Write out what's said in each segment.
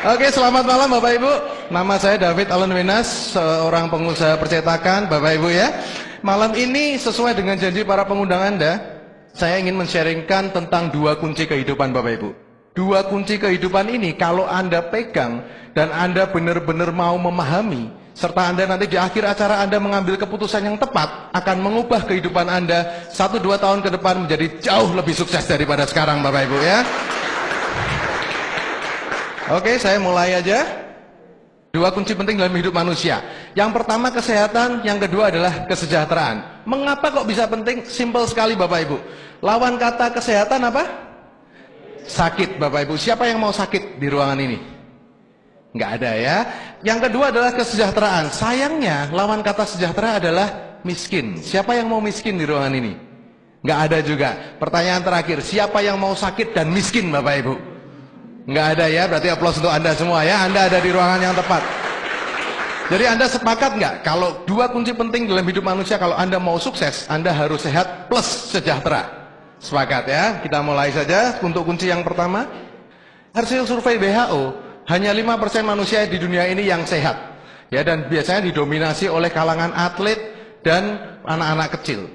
Oke, selamat malam Bapak Ibu. Nama saya David Allen Wenas, seorang pengusaha percetakan Bapak Ibu ya. Malam ini sesuai dengan janji para pengundang Anda, saya ingin men-sharingkan tentang dua kunci kehidupan Bapak Ibu. Dua kunci kehidupan ini kalau Anda pegang dan Anda benar-benar mau memahami, serta Anda nanti di akhir acara Anda mengambil keputusan yang tepat, akan mengubah kehidupan Anda 1-2 tahun ke depan menjadi jauh lebih sukses daripada sekarang Bapak Ibu ya. Oke, saya mulai aja. Dua kunci penting dalam hidup manusia. Yang pertama kesehatan, yang kedua adalah kesejahteraan. Mengapa kok bisa penting? Simple sekali Bapak Ibu. Lawan kata kesehatan apa? Sakit Bapak Ibu. Siapa yang mau sakit di ruangan ini? Nggak ada ya. Yang kedua adalah kesejahteraan. Sayangnya lawan kata sejahtera adalah miskin. Siapa yang mau miskin di ruangan ini? Nggak ada juga. Pertanyaan terakhir, siapa yang mau sakit dan miskin Bapak Ibu? Nggak ada ya, berarti aplaus untuk Anda semua ya. Anda ada di ruangan yang tepat. Jadi Anda sepakat nggak? Kalau dua kunci penting dalam hidup manusia, kalau Anda mau sukses, Anda harus sehat plus sejahtera. Sepakat ya? Kita mulai saja untuk kunci yang pertama. Hasil survei WHO, hanya 5% manusia di dunia ini yang sehat. Ya, dan biasanya didominasi oleh kalangan atlet dan anak-anak kecil.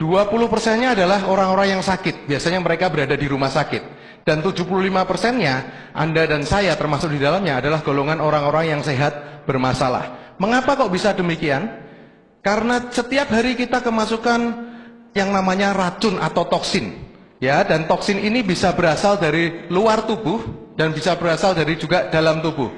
20%-nya adalah orang-orang yang sakit. Biasanya mereka berada di rumah sakit. Dan 75%-nya, Anda dan saya termasuk di dalamnya adalah golongan orang-orang yang sehat bermasalah. Mengapa kok bisa demikian? Karena setiap hari kita kemasukan yang namanya racun atau toksin. Ya, dan toksin ini bisa berasal dari luar tubuh dan bisa berasal dari juga dalam tubuh.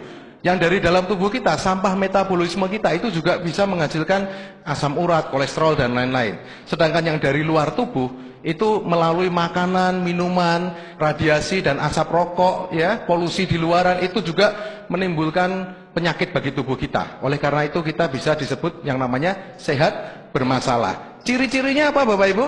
Yang dari dalam tubuh kita, sampah metabolisme kita itu juga bisa menghasilkan asam urat, kolesterol, dan lain-lain. Sedangkan yang dari luar tubuh, itu melalui makanan, minuman, radiasi, dan asap rokok, ya, polusi di luaran, itu juga menimbulkan penyakit bagi tubuh kita. Oleh karena itu kita bisa disebut yang namanya sehat bermasalah. Ciri-cirinya apa Bapak Ibu?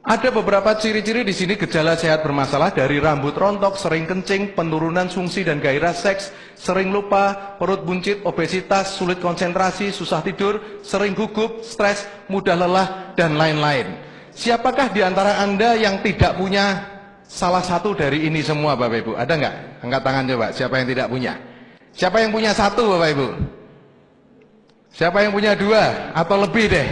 Ada beberapa ciri-ciri di sini gejala sehat bermasalah, dari rambut rontok, sering kencing, penurunan fungsi dan gairah seks, sering lupa, perut buncit, obesitas, sulit konsentrasi, susah tidur, sering gugup, stres, mudah lelah, dan lain-lain. Siapakah di antara Anda yang tidak punya salah satu dari ini semua Bapak Ibu? Ada nggak? Angkat tangan coba, siapa yang tidak punya? Siapa yang punya satu Bapak Ibu? Siapa yang punya dua atau lebih deh?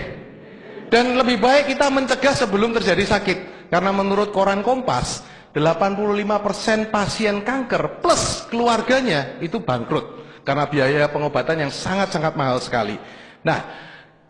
Dan lebih baik kita mencegah sebelum terjadi sakit. Karena menurut koran Kompas, 85% pasien kanker plus keluarganya itu bangkrut. Karena biaya pengobatan yang sangat-sangat mahal sekali. Nah,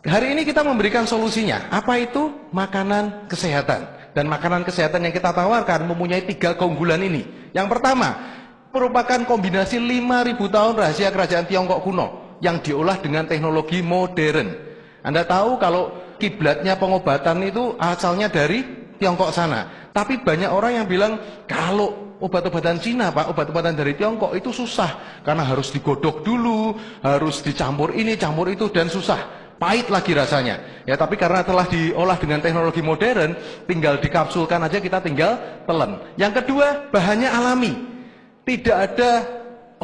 hari ini kita memberikan solusinya. Apa itu? Makanan kesehatan. Dan makanan kesehatan yang kita tawarkan mempunyai 3 keunggulan ini. Yang pertama, merupakan kombinasi 5.000 tahun rahasia kerajaan Tiongkok kuno yang diolah dengan teknologi modern. Anda tahu kalau kiblatnya pengobatan itu asalnya dari Tiongkok sana. Tapi banyak orang yang bilang kalau obat-obatan Cina Pak, obat-obatan dari Tiongkok itu susah. Karena harus digodok dulu, harus dicampur ini, campur itu, dan susah. Pahit lagi rasanya. Ya, tapi karena telah diolah dengan teknologi modern, tinggal dikapsulkan aja, kita tinggal telan. Yang kedua, bahannya alami. Tidak ada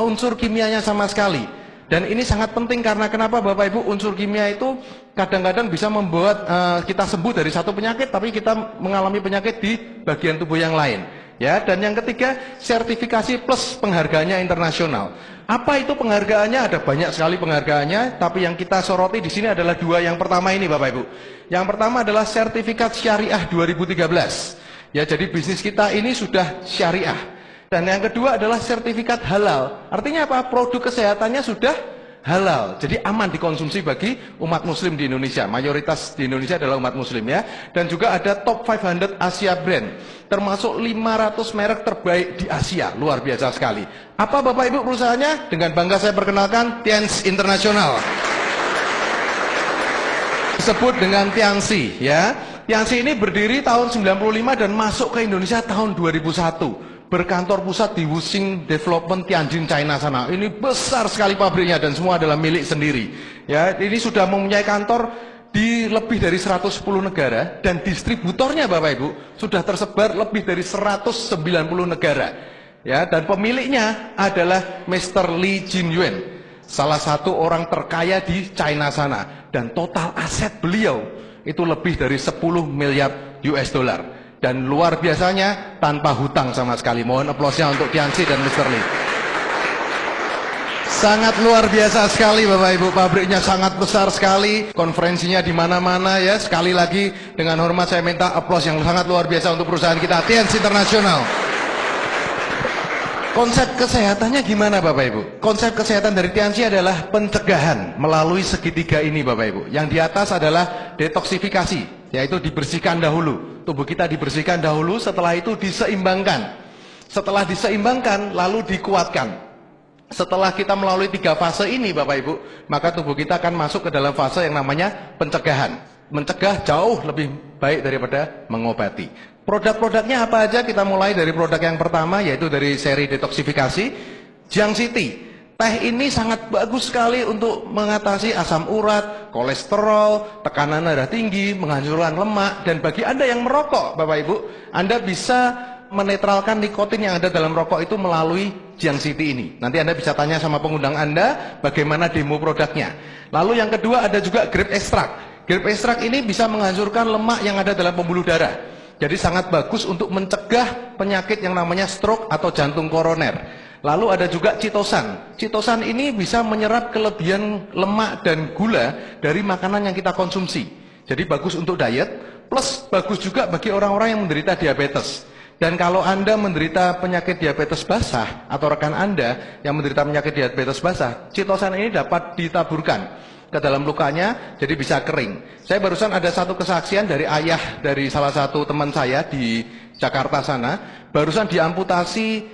unsur kimianya sama sekali. Dan ini sangat penting karena kenapa Bapak Ibu, unsur kimia itu kadang-kadang bisa membuat kita sembuh dari satu penyakit, tapi kita mengalami penyakit di bagian tubuh yang lain. Ya, dan yang ketiga, sertifikasi plus penghargaannya internasional. Apa itu penghargaannya? Ada banyak sekali penghargaannya, tapi yang kita soroti di sini adalah dua. Yang pertama ini Bapak Ibu. Yang pertama adalah sertifikat syariah 2013. Ya, jadi bisnis kita ini sudah syariah. Dan yang kedua adalah sertifikat halal. Artinya apa? Produk kesehatannya sudah halal. Jadi aman dikonsumsi bagi umat muslim di Indonesia. Mayoritas di Indonesia adalah umat muslim ya. Dan juga ada top 500 Asia brand. Termasuk 500 merek terbaik di Asia. Luar biasa sekali. Apa Bapak Ibu perusahaannya? Dengan bangga saya perkenalkan, Tianx International. Disebut dengan Tianxi ya. Tianxi ini berdiri tahun 95 dan masuk ke Indonesia tahun 2001. Berkantor pusat di Wuxing Development Tianjin, China sana. Ini besar sekali pabriknya dan semua adalah milik sendiri. Ya, ini sudah mempunyai kantor di lebih dari 110 negara dan distributornya Bapak Ibu sudah tersebar lebih dari 190 negara. Ya, dan pemiliknya adalah Mr. Li Jinyuan, salah satu orang terkaya di China sana, dan total aset beliau itu lebih dari 10 miliar US dollar. Dan luar biasanya tanpa hutang sama sekali. Mohon aplausnya untuk Tianxi dan Mr. Lee. Sangat luar biasa sekali Bapak Ibu, pabriknya sangat besar sekali, konferensinya di mana-mana ya. Sekali lagi dengan hormat saya minta aplaus yang sangat luar biasa untuk perusahaan kita, Tiens International. Konsep kesehatannya gimana Bapak Ibu? Konsep kesehatan dari Tianxi adalah pencegahan melalui segitiga ini Bapak Ibu. Yang di atas adalah detoksifikasi, yaitu dibersihkan dahulu. Tubuh kita dibersihkan dahulu, setelah itu diseimbangkan. Setelah diseimbangkan, lalu dikuatkan. Setelah kita melalui 3 fase ini Bapak Ibu, maka tubuh kita akan masuk ke dalam fase yang namanya pencegahan. Mencegah jauh lebih baik daripada mengobati. Produk-produknya apa aja? Kita mulai dari produk yang pertama, yaitu dari seri detoksifikasi Jiang City. Teh ini sangat bagus sekali untuk mengatasi asam urat, kolesterol, tekanan darah tinggi, menghancurkan lemak. Dan bagi Anda yang merokok Bapak Ibu, Anda bisa menetralkan nikotin yang ada dalam rokok itu melalui Jiang City ini. Nanti Anda bisa tanya sama pengundang Anda bagaimana demo produknya. Lalu yang kedua ada juga grape extract. Grape extract ini bisa menghancurkan lemak yang ada dalam pembuluh darah. Jadi sangat bagus untuk mencegah penyakit yang namanya stroke atau jantung koroner. Lalu ada juga chitosan. Chitosan ini bisa menyerap kelebihan lemak dan gula dari makanan yang kita konsumsi. Jadi bagus untuk diet, plus bagus juga bagi orang-orang yang menderita diabetes. Dan kalau Anda menderita penyakit diabetes basah, atau rekan Anda yang menderita penyakit diabetes basah, chitosan ini dapat ditaburkan ke dalam lukanya, jadi bisa kering. Saya barusan ada satu kesaksian dari ayah dari salah satu teman saya di Jakarta sana, barusan diamputasi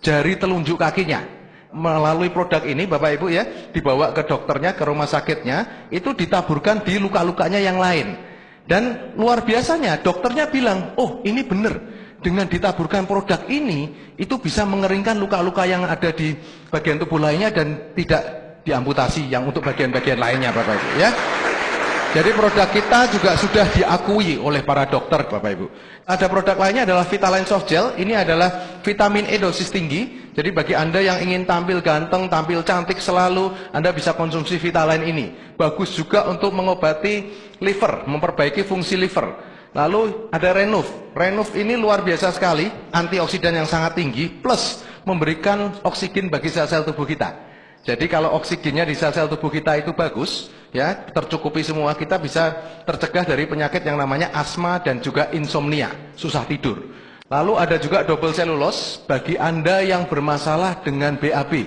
jari telunjuk kakinya. Melalui produk ini Bapak Ibu ya, dibawa ke dokternya, ke rumah sakitnya, itu ditaburkan di luka-lukanya yang lain. Dan luar biasanya dokternya bilang, oh ini benar, dengan ditaburkan produk ini, itu bisa mengeringkan luka-luka yang ada di bagian tubuh lainnya dan tidak diamputasi yang untuk bagian-bagian lainnya Bapak Ibu ya. Jadi produk kita juga sudah diakui oleh para dokter Bapak Ibu. Ada produk lainnya adalah Vitaline Soft Gel. Ini adalah vitamin E dosis tinggi. Jadi bagi Anda yang ingin tampil ganteng, tampil cantik selalu, Anda bisa konsumsi Vitaline ini. Bagus juga untuk mengobati liver, memperbaiki fungsi liver. Lalu ada Renuf. Renuf ini luar biasa sekali, antioksidan yang sangat tinggi, plus memberikan oksigen bagi sel-sel tubuh kita. Jadi kalau oksigennya di sel-sel tubuh kita itu bagus, ya tercukupi semua, kita bisa tercegah dari penyakit yang namanya asma dan juga insomnia, susah tidur. Lalu ada juga double cellulose bagi Anda yang bermasalah dengan BAB,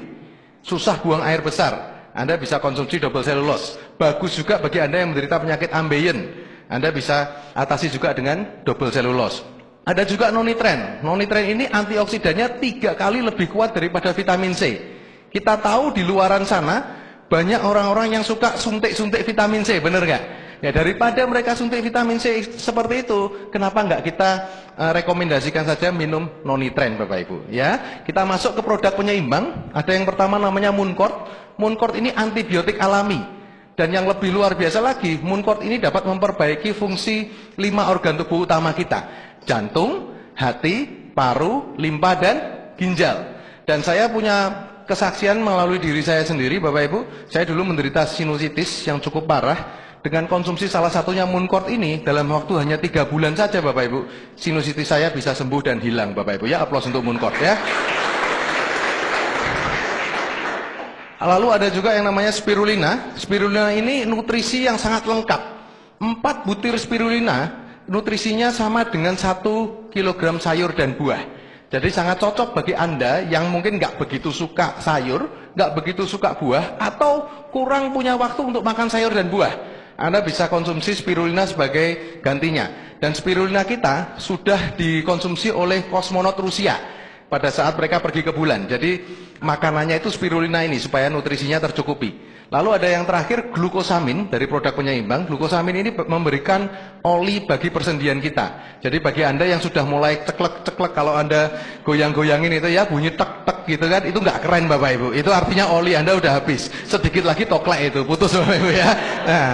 susah buang air besar, Anda bisa konsumsi double cellulose. Bagus juga bagi Anda yang menderita penyakit ambeien, Anda bisa atasi juga dengan double cellulose. Ada juga nonitren. Nonitren ini antioksidannya 3 kali lebih kuat daripada vitamin C. Kita tahu di luaran sana banyak orang-orang yang suka suntik-suntik vitamin C, bener nggak? Ya daripada mereka suntik vitamin C seperti itu, kenapa nggak kita rekomendasikan saja minum nonitren Bapak Ibu? Ya, kita masuk ke produk penyeimbang. Ada yang pertama namanya Mooncort. Mooncort ini antibiotik alami. Dan yang lebih luar biasa lagi, Mooncort ini dapat memperbaiki fungsi 5 organ tubuh utama kita: jantung, hati, paru, limpa, dan ginjal. Dan saya punya kesaksian melalui diri saya sendiri Bapak Ibu. Saya dulu menderita sinusitis yang cukup parah. Dengan konsumsi salah satunya Mooncort ini, dalam waktu hanya 3 bulan saja Bapak Ibu, sinusitis saya bisa sembuh dan hilang Bapak Ibu ya. Aplaus untuk Mooncort ya. Lalu ada juga yang namanya spirulina. Spirulina ini nutrisi yang sangat lengkap. 4 butir spirulina nutrisinya sama dengan 1 kilogram sayur dan buah. Jadi sangat cocok bagi Anda yang mungkin nggak begitu suka sayur, nggak begitu suka buah, atau kurang punya waktu untuk makan sayur dan buah. Anda bisa konsumsi spirulina sebagai gantinya. Dan spirulina kita sudah dikonsumsi oleh kosmonot Rusia pada saat mereka pergi ke bulan. Jadi makanannya itu spirulina ini supaya nutrisinya tercukupi. Lalu ada yang terakhir glukosamin dari produk penyeimbang. Glukosamin ini memberikan oli bagi persendian kita. Jadi bagi Anda yang sudah mulai ceklek-ceklek, kalau Anda goyang-goyangin itu ya bunyi tek-tek gitu kan, itu nggak keren Bapak Ibu. Itu artinya oli Anda udah habis. Sedikit lagi toklek itu, putus Bapak Ibu ya. Nah,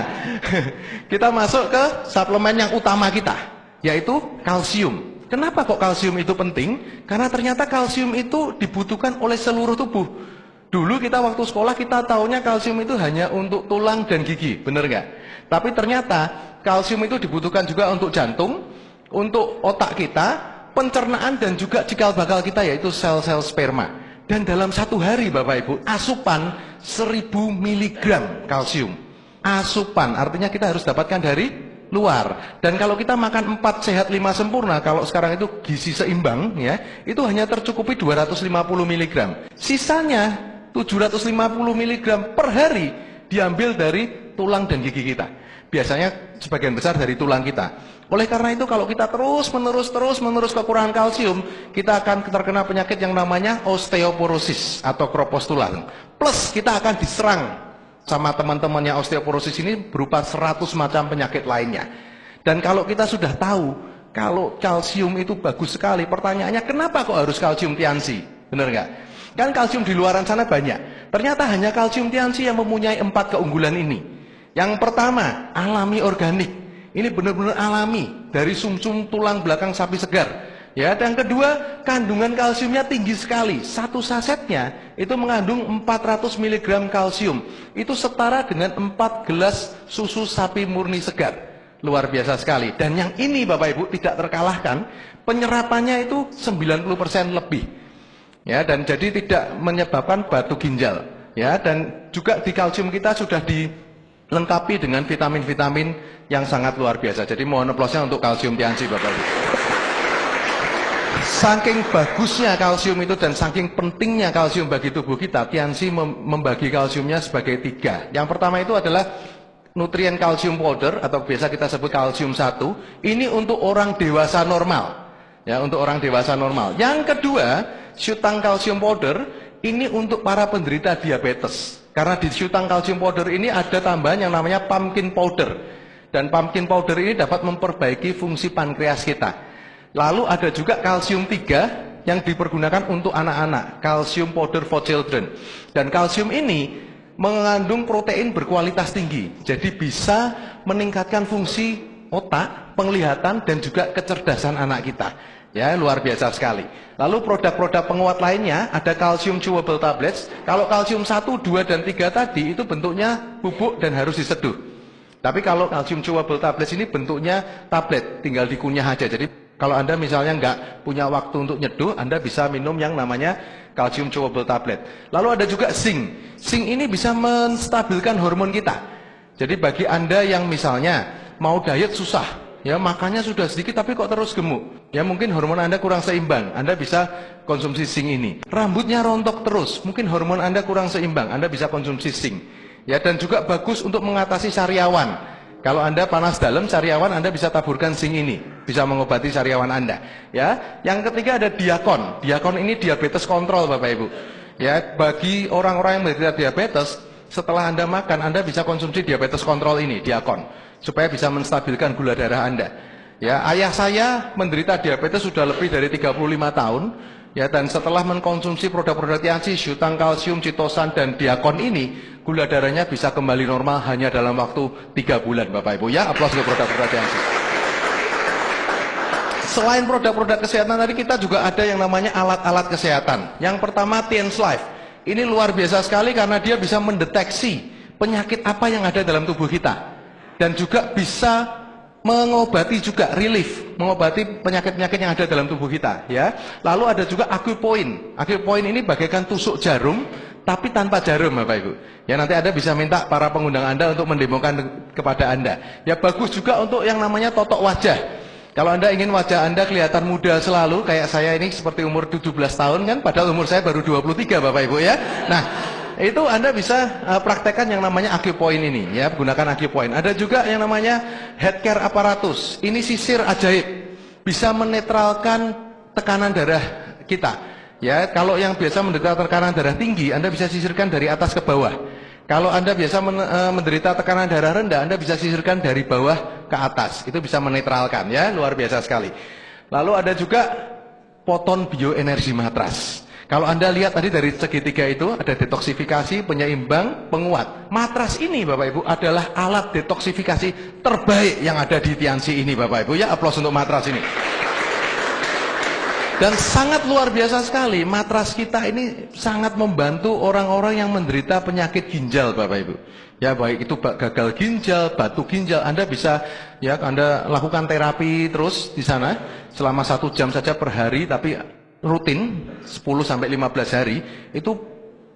kita masuk ke suplemen yang utama kita, yaitu kalsium. Kenapa kok kalsium itu penting? Karena ternyata kalsium itu dibutuhkan oleh seluruh tubuh. Dulu kita waktu sekolah kita taunya kalsium itu hanya untuk tulang dan gigi, bener nggak? Tapi ternyata kalsium itu dibutuhkan juga untuk jantung, untuk otak kita, pencernaan dan juga cikal bakal kita, yaitu sel-sel sperma. Dan dalam satu hari Bapak Ibu, asupan 1000 mg kalsium. Asupan, artinya kita harus dapatkan dari luar. Dan kalau kita makan 4 sehat 5 sempurna, kalau sekarang itu gizi seimbang, ya, itu hanya tercukupi 250 mg. Sisanya 750 mg per hari diambil dari tulang dan gigi kita. Biasanya sebagian besar dari tulang kita. Oleh karena itu kalau kita terus menerus kekurangan kalsium, kita akan terkena penyakit yang namanya osteoporosis atau kropos tulang. Plus kita akan diserang sama teman-temannya osteoporosis ini berupa 100 macam penyakit lainnya. Dan kalau kita sudah tahu kalau kalsium itu bagus sekali, pertanyaannya kenapa kok harus kalsium tiansi? Benar nggak? Kan kalsium di luaran sana banyak. Ternyata hanya kalsium tiansi yang mempunyai 4 keunggulan ini. Yang pertama, alami organik. Ini benar-benar alami dari sumsum tulang belakang sapi segar. Ya, dan yang kedua, kandungan kalsiumnya tinggi sekali. Satu sasetnya itu mengandung 400 mg kalsium. Itu setara dengan 4 gelas susu sapi murni segar. Luar biasa sekali. Dan yang ini Bapak Ibu tidak terkalahkan, penyerapannya itu 90% lebih. Ya, dan jadi tidak menyebabkan batu ginjal. Ya, dan juga di kalsium kita sudah dilengkapi dengan vitamin-vitamin yang sangat luar biasa. Jadi mohon aplausnya untuk kalsium tiansi Bapak Ibu. Saking bagusnya kalsium itu dan saking pentingnya kalsium bagi tubuh kita, tiansi membagi kalsiumnya sebagai 3. Yang pertama itu adalah nutrien kalsium powder atau biasa kita sebut kalsium 1. Ini untuk orang dewasa normal. Ya, untuk orang dewasa normal. Yang kedua, syutang kalsium powder ini untuk para penderita diabetes. Karena di syutang kalsium powder ini ada tambahan yang namanya pumpkin powder. Dan pumpkin powder ini dapat memperbaiki fungsi pankreas kita. Lalu ada juga kalsium 3 yang dipergunakan untuk anak-anak. Kalsium powder for children. Dan kalsium ini mengandung protein berkualitas tinggi. Jadi bisa meningkatkan fungsi otak, penglihatan, dan juga kecerdasan anak kita. Ya, luar biasa sekali. Lalu produk-produk penguat lainnya ada kalsium chewable tablets. Kalau kalsium 1, 2, dan 3 tadi itu bentuknya bubuk dan harus diseduh. Tapi kalau kalsium chewable tablets ini bentuknya tablet, tinggal dikunyah aja. Jadi kalau Anda misalnya nggak punya waktu untuk nyeduh, Anda bisa minum yang namanya kalsium chewable tablet. Lalu ada juga zinc. Zinc ini bisa menstabilkan hormon kita. Jadi bagi Anda yang misalnya mau diet susah, ya makannya sudah sedikit tapi kok terus gemuk, ya mungkin hormon Anda kurang seimbang, Anda bisa konsumsi zinc ini. Rambutnya rontok terus, mungkin hormon Anda kurang seimbang, Anda bisa konsumsi zinc. Ya, dan juga bagus untuk mengatasi sariawan. Kalau Anda panas dalam sariawan, Anda bisa taburkan zinc ini, bisa mengobati sariawan Anda. Ya, yang ketiga ada diakon. Diakon ini diabetes kontrol Bapak Ibu. Ya, bagi orang-orang yang menderita diabetes, setelah Anda makan, Anda bisa konsumsi diabetes kontrol ini, diakon, supaya bisa menstabilkan gula darah Anda. Ya, ayah saya menderita diabetes sudah lebih dari 35 tahun. Ya, dan setelah mengkonsumsi produk-produk tiansi, syutang kalsium, citosan, dan diakon ini, gula darahnya bisa kembali normal hanya dalam waktu 3 bulan Bapak Ibu. Ya, aplaus untuk produk-produk tiansi. Selain produk-produk kesehatan tadi, kita juga ada yang namanya alat-alat kesehatan. Yang pertama, TNS Life. Ini luar biasa sekali karena dia bisa mendeteksi penyakit apa yang ada dalam tubuh kita. Dan juga bisa mengobati juga, relief, mengobati penyakit-penyakit yang ada dalam tubuh kita, ya. Lalu ada juga AcuPoint. AcuPoint ini bagaikan tusuk jarum, tapi tanpa jarum, Bapak Ibu. Ya, nanti Anda bisa minta para pengundang Anda untuk mendemokan kepada Anda. Ya, bagus juga untuk yang namanya totok wajah. Kalau Anda ingin wajah Anda kelihatan muda selalu, kayak saya ini seperti umur 17 tahun kan, padahal umur saya baru 23, Bapak Ibu ya. Nah, itu Anda bisa praktekkan yang namanya AcuPoint ini, ya, gunakan AcuPoint. Ada juga yang namanya headcare apparatus. Ini sisir ajaib, bisa menetralkan tekanan darah kita. Ya, kalau yang biasa menderita tekanan darah tinggi, Anda bisa sisirkan dari atas ke bawah. Kalau Anda biasa menderita tekanan darah rendah, Anda bisa sisirkan dari bawah ke atas. Itu bisa menetralkan, ya, luar biasa sekali. Lalu ada juga Poton Bioenergi Matras. Kalau Anda lihat tadi dari segitiga itu ada detoksifikasi, penyeimbang, penguat. Matras ini Bapak Ibu adalah alat detoksifikasi terbaik yang ada di Tiansi ini Bapak Ibu. Ya, aplaus untuk matras ini. Dan sangat luar biasa sekali, matras kita ini sangat membantu orang-orang yang menderita penyakit ginjal Bapak Ibu. Ya, baik itu gagal ginjal, batu ginjal, Anda bisa ya Anda lakukan terapi terus di sana selama 1 jam saja per hari, tapi rutin 10-15 hari, itu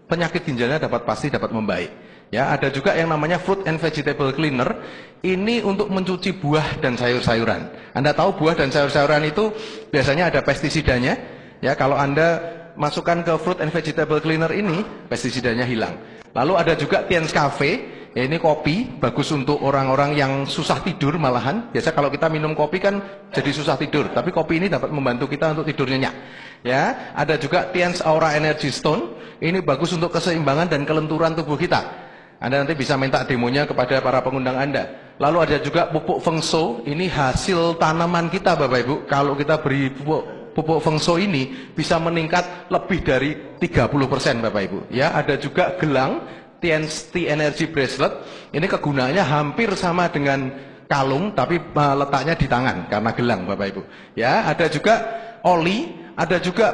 penyakit ginjalnya pasti dapat membaik. Ya, ada juga yang namanya fruit and vegetable cleaner. Ini untuk mencuci buah dan sayur-sayuran. Anda tahu buah dan sayur-sayuran itu biasanya ada pestisidanya. Ya, kalau Anda masukkan ke fruit and vegetable cleaner ini, pestisidanya hilang. Lalu ada juga Tiens Cafe. Ya, ini kopi, bagus untuk orang-orang yang susah tidur malahan. Biasa kalau kita minum kopi kan jadi susah tidur, tapi kopi ini dapat membantu kita untuk tidur nyenyak. Ya, ada juga Tiens Aura Energy Stone. Ini bagus untuk keseimbangan dan kelenturan tubuh kita. Anda nanti bisa minta demonya kepada para pengundang Anda. Lalu ada juga pupuk fengso. Ini hasil tanaman kita Bapak Ibu. Kalau kita beri pupuk fengso ini bisa meningkat lebih dari 30% Bapak Ibu. Ya, ada juga gelang TNT Energy Bracelet. Ini kegunaannya hampir sama dengan kalung, tapi letaknya di tangan karena gelang Bapak Ibu. Ya, ada juga oli, ada juga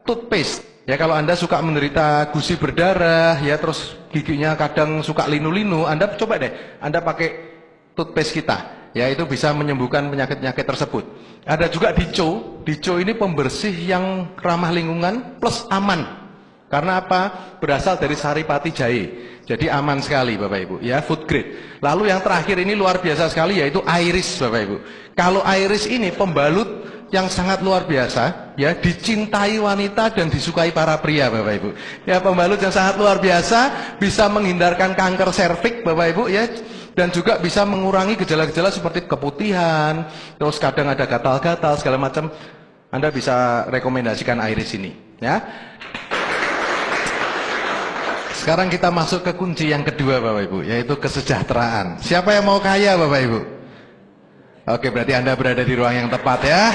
toothpaste. Ya, kalau Anda suka menderita gusi berdarah, ya terus giginya kadang suka linu-linu, Anda coba deh, Anda pakai toothpaste kita. Ya, itu bisa menyembuhkan penyakit-penyakit tersebut. Ada juga Dico. Dico ini pembersih yang ramah lingkungan plus aman. Karena apa? Berasal dari saripati jahe. Jadi aman sekali Bapak Ibu, ya, food grade. Lalu yang terakhir ini luar biasa sekali, yaitu Iris Bapak Ibu. Kalau Iris ini pembalut yang sangat luar biasa, ya, dicintai wanita dan disukai para pria Bapak Ibu. Ya, pembalut yang sangat luar biasa, bisa menghindarkan kanker serviks Bapak Ibu, ya, dan juga bisa mengurangi gejala-gejala seperti keputihan, terus kadang ada gatal-gatal segala macam. Anda bisa rekomendasikan Iris ini, ya. Sekarang kita masuk ke kunci yang kedua Bapak Ibu, yaitu kesejahteraan. Siapa yang mau kaya Bapak Ibu? Oke, berarti Anda berada di ruang yang tepat, ya.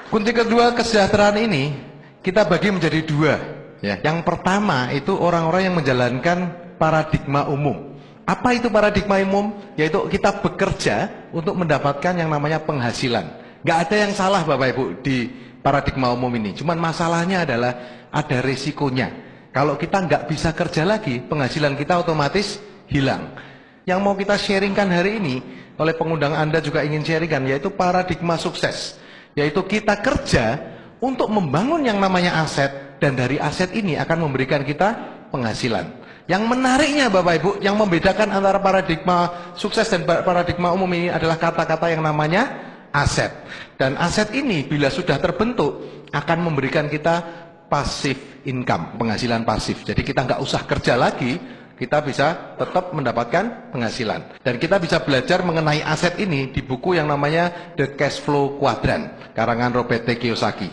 Kunci kedua kesejahteraan ini kita bagi menjadi dua. Ya. Yang pertama itu orang-orang yang menjalankan paradigma umum. Apa itu paradigma umum? Yaitu kita bekerja untuk mendapatkan yang namanya penghasilan. Gak ada yang salah Bapak Ibu di paradigma umum ini. Cuman masalahnya adalah ada resikonya. Kalau kita nggak bisa kerja lagi, penghasilan kita otomatis hilang. Yang mau kita sharingkan hari ini, oleh pengundang Anda juga ingin sharingkan, yaitu paradigma sukses. Yaitu kita kerja untuk membangun yang namanya aset, dan dari aset ini akan memberikan kita penghasilan. Yang menariknya Bapak Ibu, yang membedakan antara paradigma sukses dan paradigma umum ini adalah kata-kata yang namanya aset. Dan aset ini bila sudah terbentuk akan memberikan kita passive income, penghasilan pasif. Jadi kita nggak usah kerja lagi, kita bisa tetap mendapatkan penghasilan. Dan kita bisa belajar mengenai aset ini di buku yang namanya The Cash Flow Quadrant, karangan Robert T. Kiyosaki.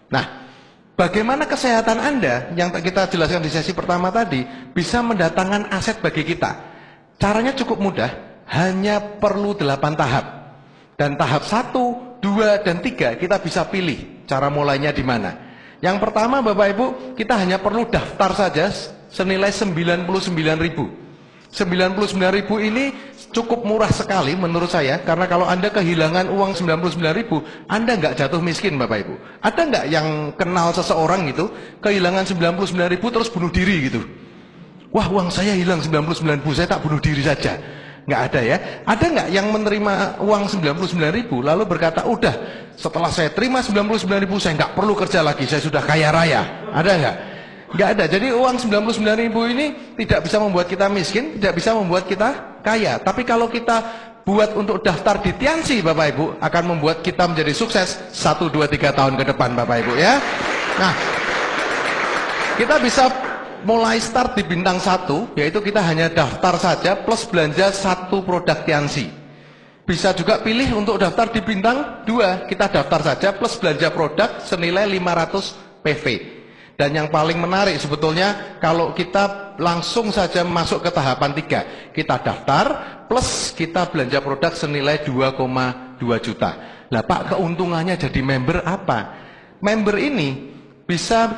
Nah, bagaimana kesehatan Anda yang kita jelaskan di sesi pertama tadi bisa mendatangkan aset bagi kita? Caranya cukup mudah, hanya perlu 8 tahap. Dan tahap 1, 2, dan 3 kita bisa pilih cara mulainya di mana. Yang pertama Bapak Ibu, kita hanya perlu daftar saja senilai 99.000. 99.000 ini cukup murah sekali menurut saya, karena kalau Anda kehilangan uang 99.000, Anda nggak jatuh miskin Bapak Ibu. Ada nggak yang kenal seseorang gitu, kehilangan 99.000 terus bunuh diri gitu? Wah, uang saya hilang 99.000, saya tak bunuh diri saja. Nggak ada ya. Ada nggak yang menerima uang 99.000 lalu berkata, udah setelah saya terima 99.000 saya nggak perlu kerja lagi, saya sudah kaya raya? Ada nggak? Nggak ada. Jadi uang 99.000 ini tidak bisa membuat kita miskin, tidak bisa membuat kita kaya. Tapi kalau kita buat untuk daftar di Tianxi Bapak Ibu, akan membuat kita menjadi sukses 1, 2, 3 tahun ke depan Bapak Ibu, ya. Nah, kita bisa mulai start di bintang 1, yaitu kita hanya daftar saja plus belanja 1 produk Tianxi. Bisa juga pilih untuk daftar di bintang 2, kita daftar saja plus belanja produk senilai 500 PV. Dan yang paling menarik sebetulnya kalau kita langsung saja masuk ke tahapan 3, kita daftar plus kita belanja produk senilai 2,2 juta. Lah Pak, keuntungannya jadi member apa? Member ini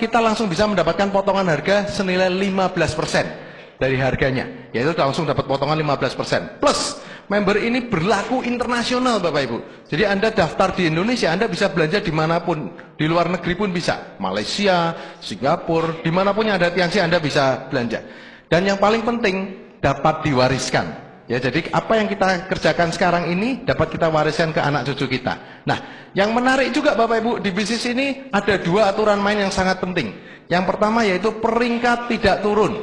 kita langsung bisa mendapatkan potongan harga senilai 15% dari harganya, yaitu langsung dapat potongan 15%. Plus member ini berlaku internasional Bapak Ibu. Jadi Anda daftar di Indonesia, Anda bisa belanja dimanapun, di luar negeri pun bisa, Malaysia, Singapura, dimanapun yang ada Tianxi Anda bisa belanja. Dan yang paling penting dapat diwariskan. Ya, jadi apa yang kita kerjakan sekarang ini dapat kita wariskan ke anak cucu kita. Nah, yang menarik juga Bapak Ibu, di bisnis ini ada dua aturan main yang sangat penting. Yang pertama yaitu peringkat tidak turun.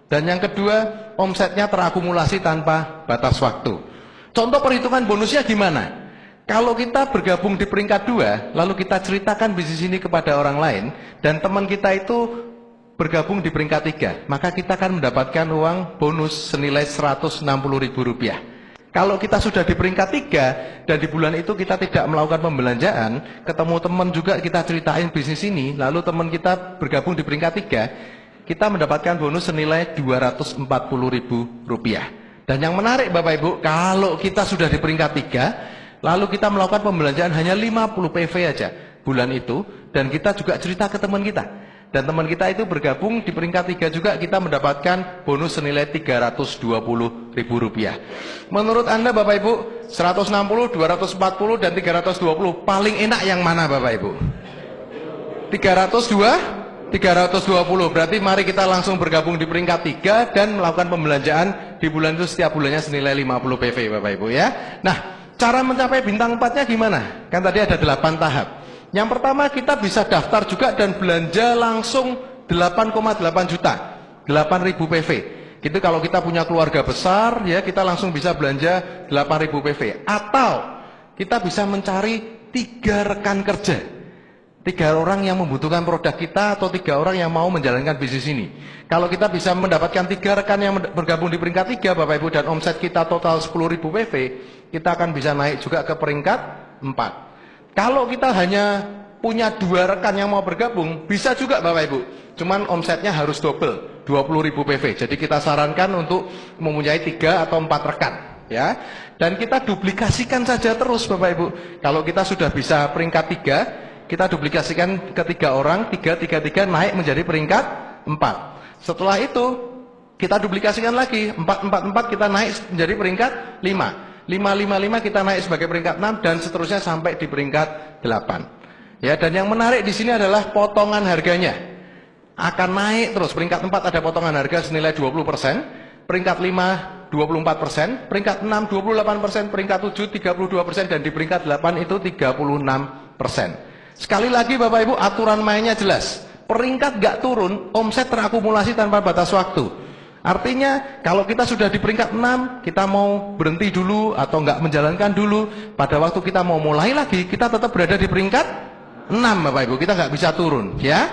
Dan yang kedua, omsetnya terakumulasi tanpa batas waktu. Contoh perhitungan bonusnya gimana? Kalau kita bergabung di peringkat 2, lalu kita ceritakan bisnis ini kepada orang lain, dan teman kita itu bergabung di peringkat 3, maka kita akan mendapatkan uang bonus senilai Rp160.000. Kalau kita sudah di peringkat 3 dan di bulan itu kita tidak melakukan pembelanjaan, ketemu teman juga kita ceritain bisnis ini, lalu teman kita bergabung di peringkat 3, kita mendapatkan bonus senilai Rp240.000. Dan yang menarik Bapak Ibu, kalau kita sudah di peringkat 3, lalu kita melakukan pembelanjaan hanya 50 PV aja bulan itu, dan kita juga cerita ke teman kita. Dan teman kita itu bergabung di peringkat 3 juga, kita mendapatkan bonus senilai Rp320.000. Menurut Anda Bapak Ibu, 160, 240, dan 320 paling enak yang mana Bapak Ibu? 320, berarti mari kita langsung bergabung di peringkat 3 dan melakukan pembelanjaan di bulan itu setiap bulannya senilai 50 PV Bapak Ibu ya. Nah, cara mencapai bintang 4-nya gimana? Kan tadi ada 8 tahap. Yang pertama kita bisa daftar juga dan belanja langsung 8,8 juta, 8.000 PV. Gitu kalau kita punya keluarga besar ya, kita langsung bisa belanja 8.000 PV. Atau kita bisa mencari 3 rekan kerja, 3 orang yang membutuhkan produk kita atau 3 orang yang mau menjalankan bisnis ini. Kalau kita bisa mendapatkan 3 rekan yang bergabung di peringkat 3 Bapak Ibu, dan omset kita total 10.000 PV, kita akan bisa naik juga ke peringkat 4. Kalau kita hanya punya 2 rekan yang mau bergabung, bisa juga Bapak Ibu. Cuman omsetnya harus double, 20.000 PV. Jadi kita sarankan untuk mempunyai 3 atau 4 rekan. Ya. Dan kita duplikasikan saja terus Bapak Ibu. Kalau kita sudah bisa peringkat 3, kita duplikasikan ke 3 orang, 3 naik menjadi peringkat 4. Setelah itu, kita duplikasikan lagi, 4 kita naik menjadi peringkat 5. 5 kita naik sebagai peringkat 6 dan seterusnya sampai di peringkat 8. Ya, dan yang menarik di sini adalah potongan harganya. Akan naik terus. Peringkat 4 ada potongan harga senilai 20%, peringkat 5 24%, peringkat 6 28%, peringkat 7 32% dan di peringkat 8 itu 36%. Sekali lagi Bapak Ibu, aturan mainnya jelas. Peringkat gak turun, omset terakumulasi tanpa batas waktu. Artinya kalau kita sudah di peringkat 6, kita mau berhenti dulu atau nggak menjalankan dulu, pada waktu kita mau mulai lagi, kita tetap berada di peringkat 6 Bapak Ibu, kita nggak bisa turun ya.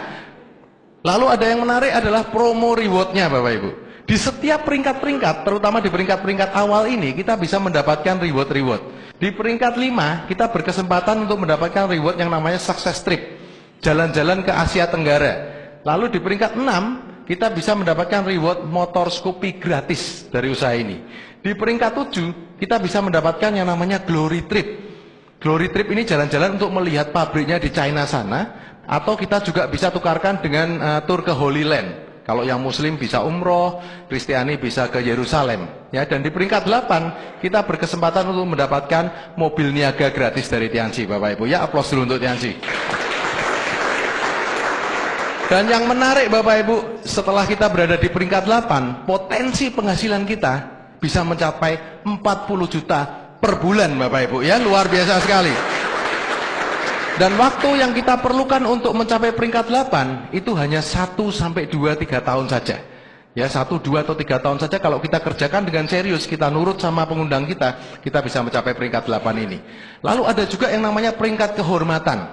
Lalu ada yang menarik adalah promo rewardnya Bapak Ibu. Di setiap peringkat-peringkat, terutama di peringkat-peringkat awal ini, kita bisa mendapatkan reward-reward. Di peringkat 5, kita berkesempatan untuk mendapatkan reward yang namanya success trip, jalan-jalan ke Asia Tenggara. Lalu di peringkat 6, kita bisa mendapatkan reward motor Scoopy gratis dari usaha ini. Di peringkat 7, kita bisa mendapatkan yang namanya Glory Trip. Glory Trip ini jalan-jalan untuk melihat pabriknya di China sana, atau kita juga bisa tukarkan dengan tur ke Holy Land. Kalau yang Muslim bisa umroh, Kristiani bisa ke Yerusalem. Ya, dan di peringkat 8, kita berkesempatan untuk mendapatkan mobil niaga gratis dari Tianji, Bapak Ibu. Ya, aplaus dulu untuk Tianji. Dan yang menarik Bapak Ibu, setelah kita berada di peringkat 8, potensi penghasilan kita bisa mencapai 40 juta per bulan Bapak Ibu. Ya, luar biasa sekali. Dan waktu yang kita perlukan untuk mencapai peringkat 8, itu hanya 1 sampai 2, 3 tahun saja. Ya, 1, 2, atau 3 tahun saja kalau kita kerjakan dengan serius, kita nurut sama pengundang kita bisa mencapai peringkat 8 ini. Lalu ada juga yang namanya peringkat kehormatan,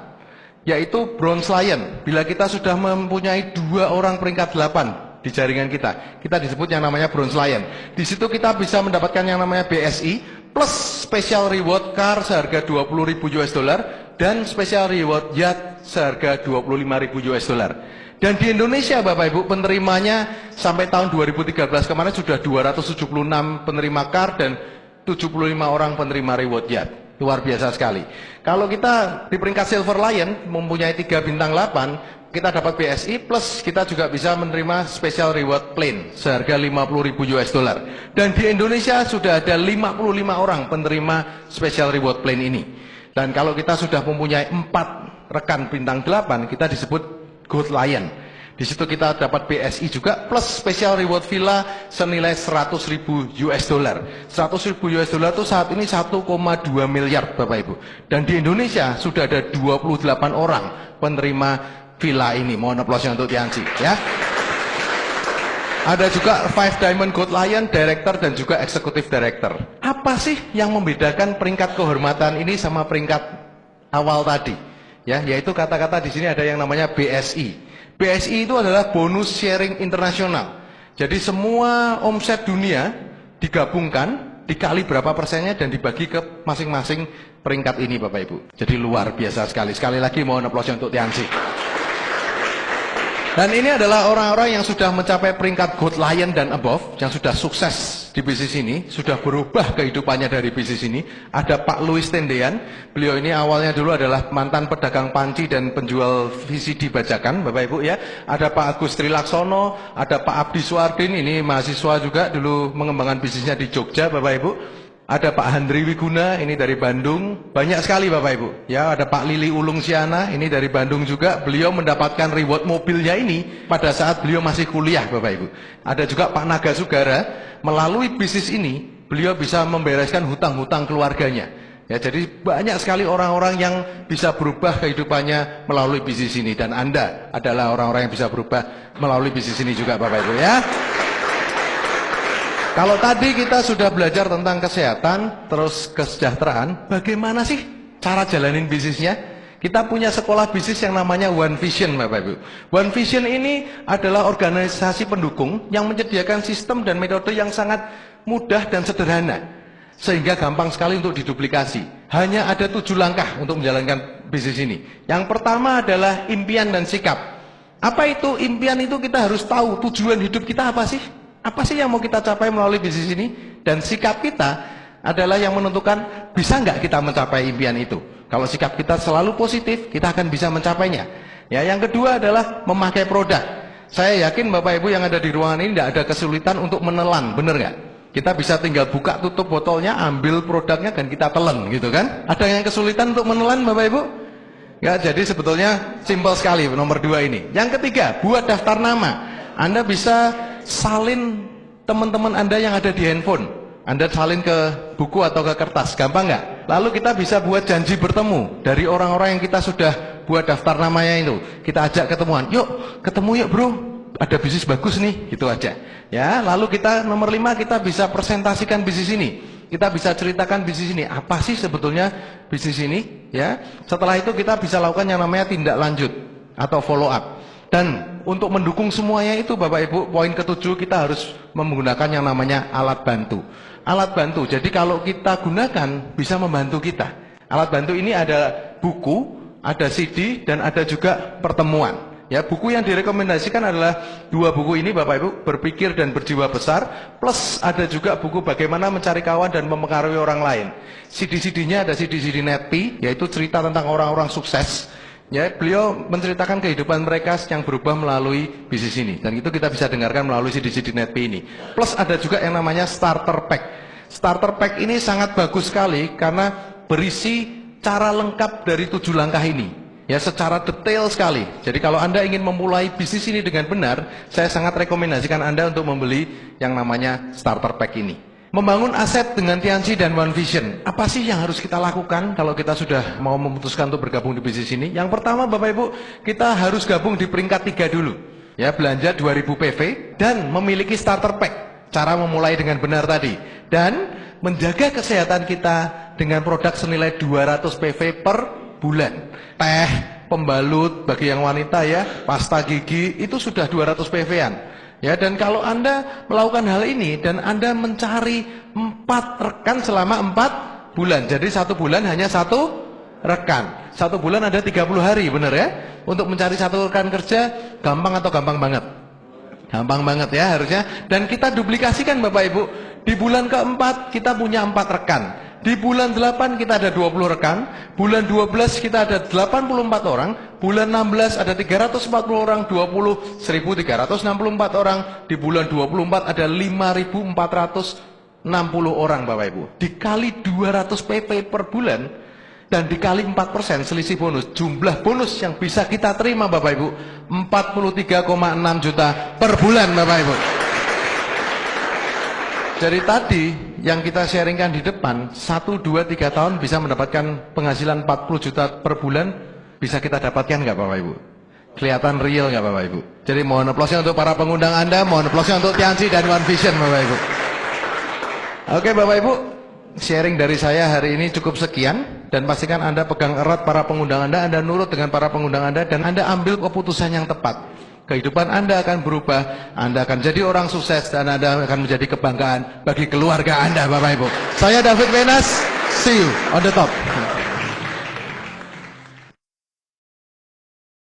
yaitu Bronze Lion. Bila kita sudah mempunyai 2 orang peringkat 8 di jaringan kita disebut yang namanya Bronze Lion. Di situ kita bisa mendapatkan yang namanya BSI plus special reward car seharga 20.000 US dollar dan special reward yacht seharga 25.000 US dollar. Dan di Indonesia Bapak Ibu, penerimanya sampai tahun 2013 kemarin sudah 276 penerima car dan 75 orang penerima reward yacht. Luar biasa sekali. Kalau kita di peringkat Silver Lion mempunyai 3 bintang 8, kita dapat BSI plus kita juga bisa menerima special reward plane seharga 50.000 US dollar. Dan di Indonesia sudah ada 55 orang penerima special reward plane ini. Dan kalau kita sudah mempunyai 4 rekan bintang 8, kita disebut Gold Lion. Di situ kita dapat BSI juga plus special reward villa senilai 100.000 US dollar. 100.000 US dollar itu saat ini 1,2 miliar Bapak Ibu. Dan di Indonesia sudah ada 28 orang penerima villa ini. Mohon aplausnya untuk Tianci ya. Ada juga 5 Diamond Gold Lion, Director dan juga Executive Director. Apa sih yang membedakan peringkat kehormatan ini sama peringkat awal tadi? Ya, yaitu kata-kata di sini ada yang namanya BSI. BSI itu adalah bonus sharing internasional. Jadi semua omset dunia digabungkan, dikali berapa persennya dan dibagi ke masing-masing peringkat ini Bapak Ibu. Jadi luar biasa sekali. Sekali lagi mohon aplausnya untuk Tianci. Dan ini adalah orang-orang yang sudah mencapai peringkat Gold Lion dan above, yang sudah sukses di bisnis ini, sudah berubah kehidupannya dari bisnis ini. Ada Pak Louis Tendean, beliau ini awalnya dulu adalah mantan pedagang panci dan penjual VCD bajakan, Bapak Ibu ya. Ada Pak Agus Trilaksono, ada Pak Abdi Suardin, ini mahasiswa juga dulu mengembangkan bisnisnya di Jogja, Bapak Ibu. Ada Pak Handri Wiguna, ini dari Bandung. Banyak sekali Bapak Ibu. Ya, ada Pak Lili Ulung Siana, ini dari Bandung juga. Beliau mendapatkan reward mobilnya ini pada saat beliau masih kuliah Bapak Ibu. Ada juga Pak Naga Sugara, melalui bisnis ini, beliau bisa membereskan hutang-hutang keluarganya. Ya, jadi banyak sekali orang-orang yang bisa berubah kehidupannya melalui bisnis ini. Dan Anda adalah orang-orang yang bisa berubah melalui bisnis ini juga Bapak Ibu ya. Kalau tadi kita sudah belajar tentang kesehatan, terus kesejahteraan, bagaimana sih cara jalanin bisnisnya? Kita punya sekolah bisnis yang namanya One Vision, Bapak Ibu. One Vision ini adalah organisasi pendukung yang menyediakan sistem dan metode yang sangat mudah dan sederhana, sehingga gampang sekali untuk diduplikasi. Hanya ada 7 langkah untuk menjalankan bisnis ini. Yang pertama adalah impian dan sikap. Apa itu impian? Itu kita harus tahu tujuan hidup kita apa sih? Apa sih yang mau kita capai melalui bisnis ini? Dan sikap kita adalah yang menentukan bisa nggak kita mencapai impian itu. Kalau sikap kita selalu positif, kita akan bisa mencapainya. Ya, yang kedua adalah memakai produk. Saya yakin Bapak Ibu yang ada di ruangan ini tidak ada kesulitan untuk menelan, bener nggak? Kita bisa tinggal buka tutup botolnya, ambil produknya dan kita telan, gitu kan? Ada yang kesulitan untuk menelan Bapak Ibu? Ya, jadi sebetulnya simpel sekali nomor 2 ini. Yang ketiga, buat daftar nama. Anda bisa salin teman-teman Anda yang ada di handphone. Anda salin ke buku atau ke kertas, gampang nggak? Lalu kita bisa buat janji bertemu dari orang-orang yang kita sudah buat daftar namanya itu. Kita ajak ketemuan, yuk ketemu yuk bro, ada bisnis bagus nih, gitu aja. Ya, lalu kita nomor 5 kita bisa presentasikan bisnis ini. Kita bisa ceritakan bisnis ini, apa sih sebetulnya bisnis ini? Ya, setelah itu kita bisa lakukan yang namanya tindak lanjut atau follow up. Dan untuk mendukung semuanya itu Bapak Ibu, poin ke-7 kita harus menggunakan yang namanya alat bantu. Alat bantu, jadi kalau kita gunakan bisa membantu kita. Alat bantu ini ada buku, ada CD, dan ada juga pertemuan. Ya, buku yang direkomendasikan adalah 2 buku ini Bapak Ibu, Berpikir dan Berjiwa Besar, plus ada juga buku Bagaimana Mencari Kawan dan Mempengaruhi Orang Lain. CD-CD-nya ada CD-CD NetP, yaitu cerita tentang orang-orang sukses. Ya, beliau menceritakan kehidupan mereka yang berubah melalui bisnis ini. Dan itu kita bisa dengarkan melalui CD-CD NetP ini. Plus ada juga yang namanya Starter Pack. Starter Pack ini sangat bagus sekali karena berisi cara lengkap dari 7 langkah ini. Ya, secara detail sekali. Jadi kalau Anda ingin memulai bisnis ini dengan benar, saya sangat rekomendasikan Anda untuk membeli yang namanya Starter Pack ini. Membangun aset dengan Tianci dan One Vision. Apa sih yang harus kita lakukan kalau kita sudah mau memutuskan untuk bergabung di bisnis ini? Yang pertama Bapak Ibu, kita harus gabung di peringkat 3 dulu. Ya, belanja 2000 PV dan memiliki starter pack. Cara memulai dengan benar tadi. Dan menjaga kesehatan kita dengan produk senilai 200 PV per bulan. Teh, pembalut bagi yang wanita ya, pasta gigi itu sudah 200 PV-an. Ya, dan kalau Anda melakukan hal ini dan Anda mencari 4 rekan selama 4 bulan. Jadi 1 bulan hanya 1 rekan. 1 bulan ada 30 hari, benar ya? Untuk mencari 1 rekan kerja gampang atau gampang banget? Gampang banget ya harusnya. Dan kita duplikasikan Bapak Ibu. Di bulan ke-4 kita punya 4 rekan. Di bulan 8 kita ada 20 rekan, bulan 12 kita ada 84 orang, bulan 16 ada 340 orang, 20 1364 orang, di bulan 24 ada 5460 orang Bapak Ibu. Dikali 200 PP per bulan, dan dikali 4% selisih bonus, jumlah bonus yang bisa kita terima Bapak Ibu 43,6 juta per bulan Bapak Ibu. Dari tadi yang kita sharingkan di depan 1, 2, 3 tahun bisa mendapatkan penghasilan 40 juta per bulan, bisa kita dapatkan nggak Bapak Ibu? Kelihatan real nggak Bapak Ibu? Jadi mohon applause untuk para pengundang Anda, mohon applause untuk Tianci dan One Vision Bapak Ibu. Oke Bapak Ibu, sharing dari saya hari ini cukup sekian, dan pastikan Anda pegang erat para pengundang Anda nurut dengan para pengundang Anda, dan Anda ambil keputusan yang tepat. Kehidupan Anda akan berubah, Anda akan jadi orang sukses, dan Anda akan menjadi kebanggaan bagi keluarga Anda Bapak Ibu. Saya David Wenas, see you on the top.